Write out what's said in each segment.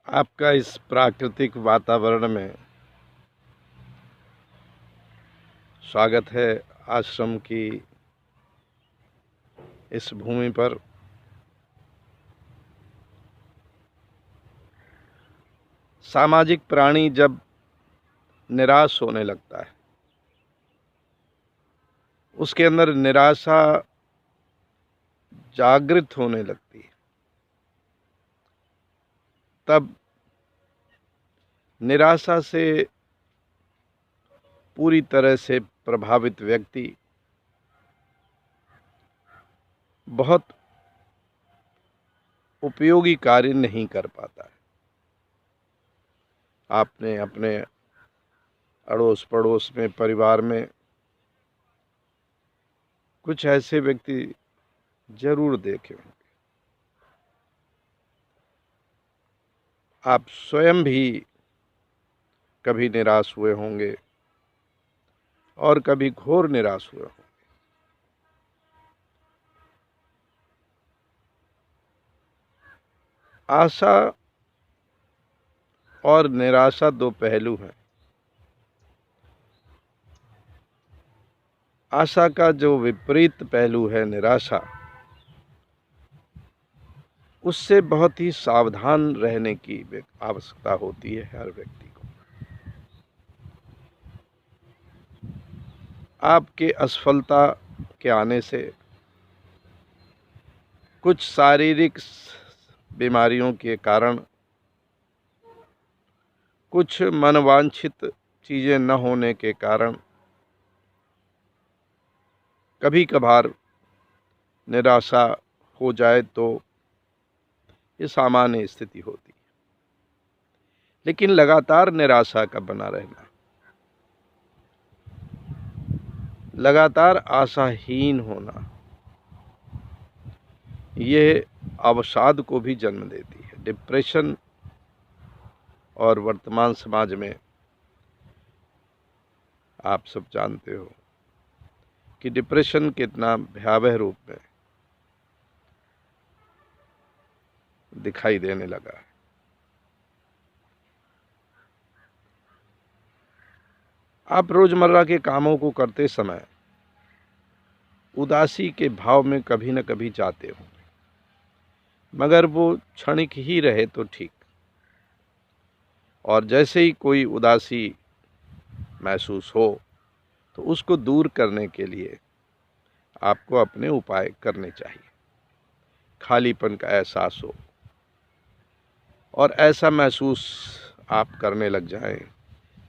आपका इस प्राकृतिक वातावरण में स्वागत है। आश्रम की इस भूमि पर सामाजिक प्राणी जब निराश होने लगता है, उसके अंदर निराशा जागृत होने लगती है, तब निराशा से पूरी तरह से प्रभावित व्यक्ति बहुत उपयोगी कार्य नहीं कर पाता है। आपने अपने अड़ोस पड़ोस में, परिवार में कुछ ऐसे व्यक्ति जरूर देखे होंगे। आप स्वयं भी कभी निराश हुए होंगे और कभी घोर निराश हुए होंगे। आशा और निराशा दो पहलू हैं। आशा का जो विपरीत पहलू है निराशा, उससे बहुत ही सावधान रहने की आवश्यकता होती है हर व्यक्ति को। आपके असफलता के आने से कुछ शारीरिक बीमारियों के कारण, कुछ मनवांछित चीज़ें न होने के कारण कभी कभार निराशा हो जाए तो ये सामान्य स्थिति होती है। लेकिन लगातार निराशा का बना रहना, लगातार आशाहीन होना, ये अवसाद को भी जन्म देती है। डिप्रेशन, और वर्तमान समाज में आप सब जानते हो कि डिप्रेशन कितना भयावह रूप में दिखाई देने लगा है। आप रोजमर्रा के कामों को करते समय उदासी के भाव में कभी न कभी जाते होंगे, मगर वो क्षणिक ही रहे तो ठीक। और जैसे ही कोई उदासी महसूस हो तो उसको दूर करने के लिए आपको अपने उपाय करने चाहिए। खालीपन का एहसास हो और ऐसा महसूस आप करने लग जाएं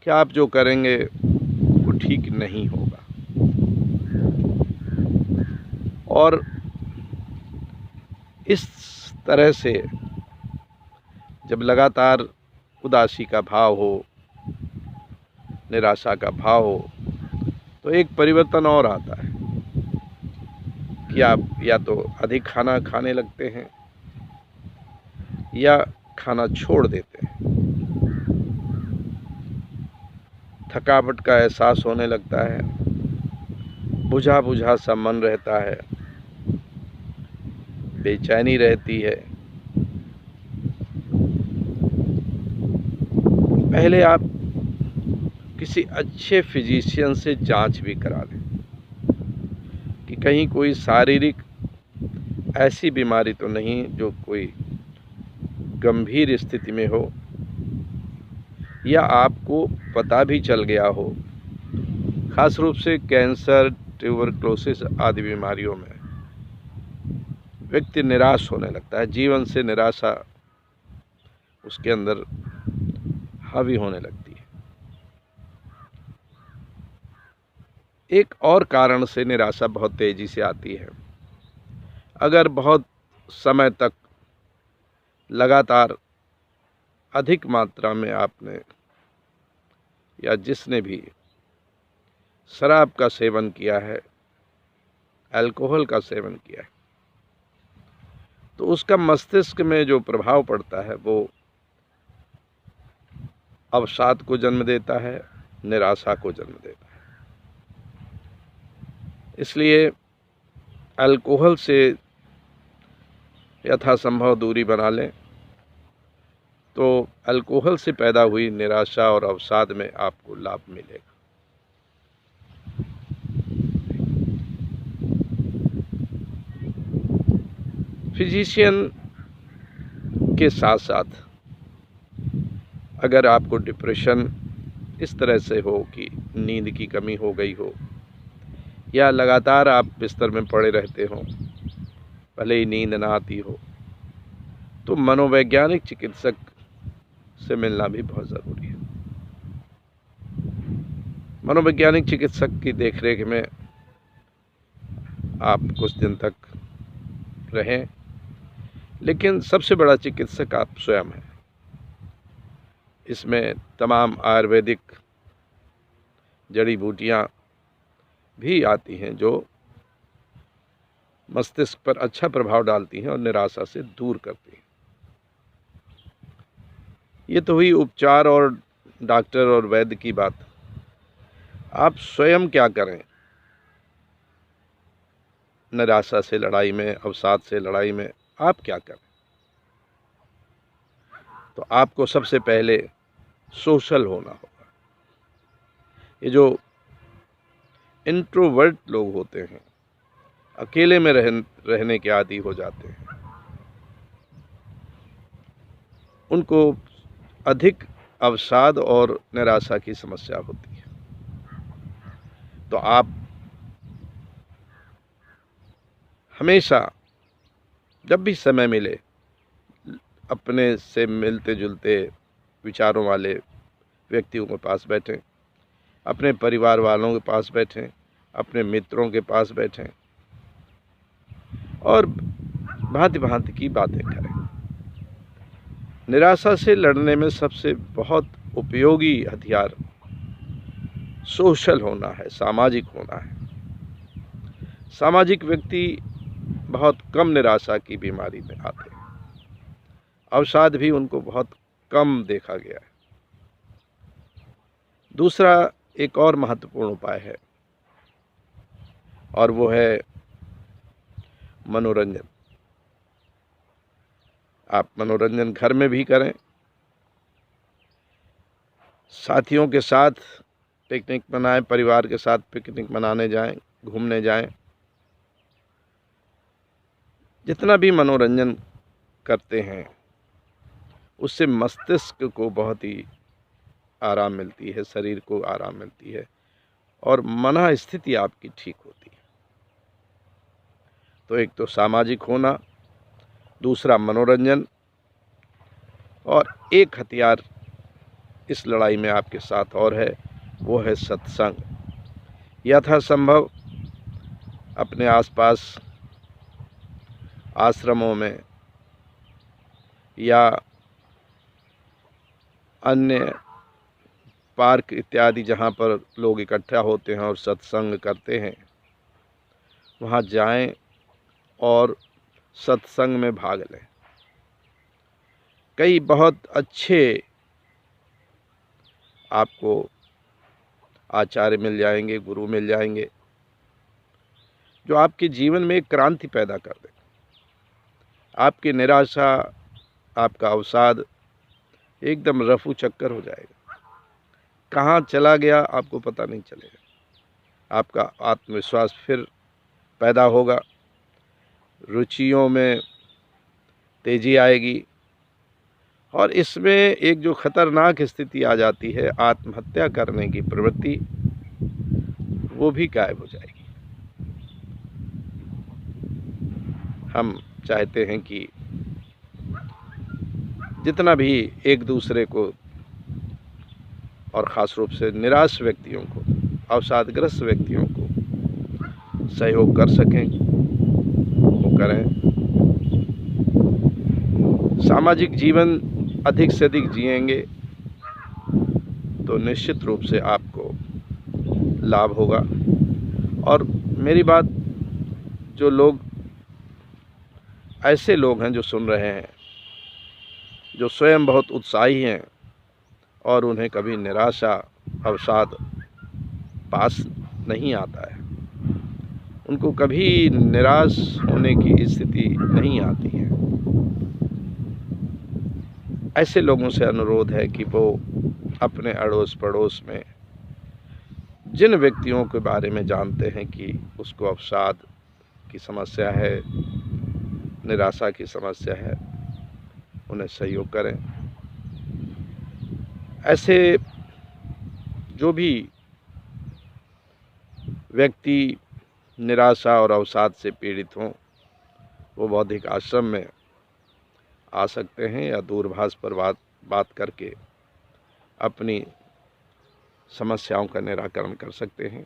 कि आप जो करेंगे वो ठीक नहीं होगा, और इस तरह से जब लगातार उदासी का भाव हो, निराशा का भाव हो, तो एक परिवर्तन और आता है कि आप या तो अधिक खाना खाने लगते हैं या खाना छोड़ देते हैं। थकावट का एहसास होने लगता है, बुझा बुझा सा मन रहता है, बेचैनी रहती है। पहले आप किसी अच्छे फिजिशियन से जांच भी करा लें कि कहीं कोई शारीरिक ऐसी बीमारी तो नहीं जो कोई गंभीर स्थिति में हो, या आपको पता भी चल गया हो। खास रूप से कैंसर, ट्यूबरक्लोसिस आदि बीमारियों में व्यक्ति निराश होने लगता है, जीवन से निराशा उसके अंदर हावी होने लगती है। एक और कारण से निराशा बहुत तेजी से आती है। अगर बहुत समय तक लगातार अधिक मात्रा में आपने या जिसने भी शराब का सेवन किया है, अल्कोहल का सेवन किया है, तो उसका मस्तिष्क में जो प्रभाव पड़ता है वो अवसाद को जन्म देता है, निराशा को जन्म देता है। इसलिए अल्कोहल से यथासंभव दूरी बना लें तो अल्कोहल से पैदा हुई निराशा और अवसाद में आपको लाभ मिलेगा। फिजिशियन के साथ साथ अगर आपको डिप्रेशन इस तरह से हो कि नींद की कमी हो गई हो, या लगातार आप बिस्तर में पड़े रहते हो, भले ही नींद ना आती हो, तो मनोवैज्ञानिक चिकित्सक से मिलना भी बहुत ज़रूरी है। मनोवैज्ञानिक चिकित्सक की देखरेख में आप कुछ दिन तक रहें, लेकिन सबसे बड़ा चिकित्सक आप स्वयं हैं। इसमें तमाम आयुर्वेदिक जड़ी बूटियाँ भी आती हैं जो मस्तिष्क पर अच्छा प्रभाव डालती हैं और निराशा से दूर करती हैं। ये तो हुई उपचार और डॉक्टर और वैद्य की बात। आप स्वयं क्या करें निराशा से लड़ाई में, अवसाद से लड़ाई में? आप क्या करें? तो आपको सबसे पहले सोशल होना होगा। ये जो इंट्रोवर्ट लोग होते हैं, अकेले में रहने के आदी हो जाते हैं, उनको अधिक अवसाद और निराशा की समस्या होती है। तो आप हमेशा जब भी समय मिले अपने से मिलते जुलते विचारों वाले व्यक्तियों के पास बैठें, अपने परिवार वालों के पास बैठें, अपने मित्रों के पास बैठें और भांति भांति की बातें करें। निराशा से लड़ने में सबसे बहुत उपयोगी हथियार सोशल होना है, सामाजिक होना है। सामाजिक व्यक्ति बहुत कम निराशा की बीमारी में आते हैं, अवसाद भी उनको बहुत कम देखा गया है। दूसरा एक और महत्वपूर्ण उपाय है और वो है मनोरंजन। आप मनोरंजन घर में भी करें, साथियों के साथ पिकनिक मनाएं, परिवार के साथ पिकनिक मनाने जाएं, घूमने जाएं। जितना भी मनोरंजन करते हैं उससे मस्तिष्क को बहुत ही आराम मिलती है, शरीर को आराम मिलती है और मन स्थिति आपकी ठीक होती है। तो एक तो सामाजिक होना, दूसरा मनोरंजन, और एक हथियार इस लड़ाई में आपके साथ और है, वो है सत्संग। यथासंभव अपने आसपास आश्रमों में या अन्य पार्क इत्यादि जहाँ पर लोग इकट्ठा होते हैं और सत्संग करते हैं, वहाँ जाएं और सत्संग में भाग लें। कई बहुत अच्छे आपको आचार्य मिल जाएंगे, गुरु मिल जाएंगे, जो आपके जीवन में एक क्रांति पैदा कर दें। आपकी निराशा, आपका अवसाद एकदम रफू चक्कर हो जाएगा, कहाँ चला गया आपको पता नहीं चलेगा। आपका आत्मविश्वास फिर पैदा होगा, रुचियों में तेजी आएगी और इसमें एक जो खतरनाक स्थिति आ जाती है आत्महत्या करने की प्रवृत्ति, वो भी गायब हो जाएगी। हम चाहते हैं कि जितना भी एक दूसरे को और ख़ास रूप से निराश व्यक्तियों को, अवसादग्रस्त व्यक्तियों को सहयोग कर सकें वो करें। सामाजिक जीवन अधिक से अधिक जिएंगे तो निश्चित रूप से आपको लाभ होगा। और मेरी बात, जो लोग ऐसे लोग हैं जो सुन रहे हैं, जो स्वयं बहुत उत्साही हैं और उन्हें कभी निराशा, अवसाद पास नहीं आता है, उनको कभी निराश होने की स्थिति नहीं आती है, ऐसे लोगों से अनुरोध है कि वो अपने अड़ोस पड़ोस में जिन व्यक्तियों के बारे में जानते हैं कि उसको अवसाद की समस्या है, निराशा की समस्या है, उन्हें सहयोग करें। ऐसे जो भी व्यक्ति निराशा और अवसाद से पीड़ित हों, वो बौद्धिक आश्रम में आ सकते हैं या दूरभाष पर बात करके अपनी समस्याओं का निराकरण कर सकते हैं।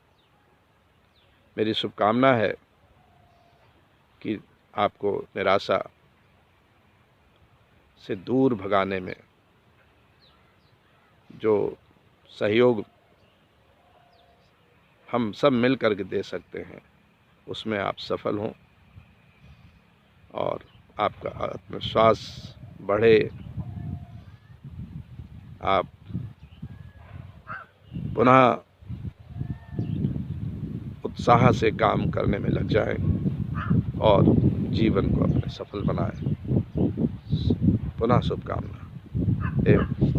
मेरी शुभकामना है कि आपको निराशा से दूर भगाने में जो सहयोग हम सब मिल कर के दे सकते हैं, उसमें आप सफल हों और आपका आत्मविश्वास बढ़े, आप पुनः उत्साह से काम करने में लग जाएं और जीवन को अपने सफल बनाएं। पुनः शुभकामना एवं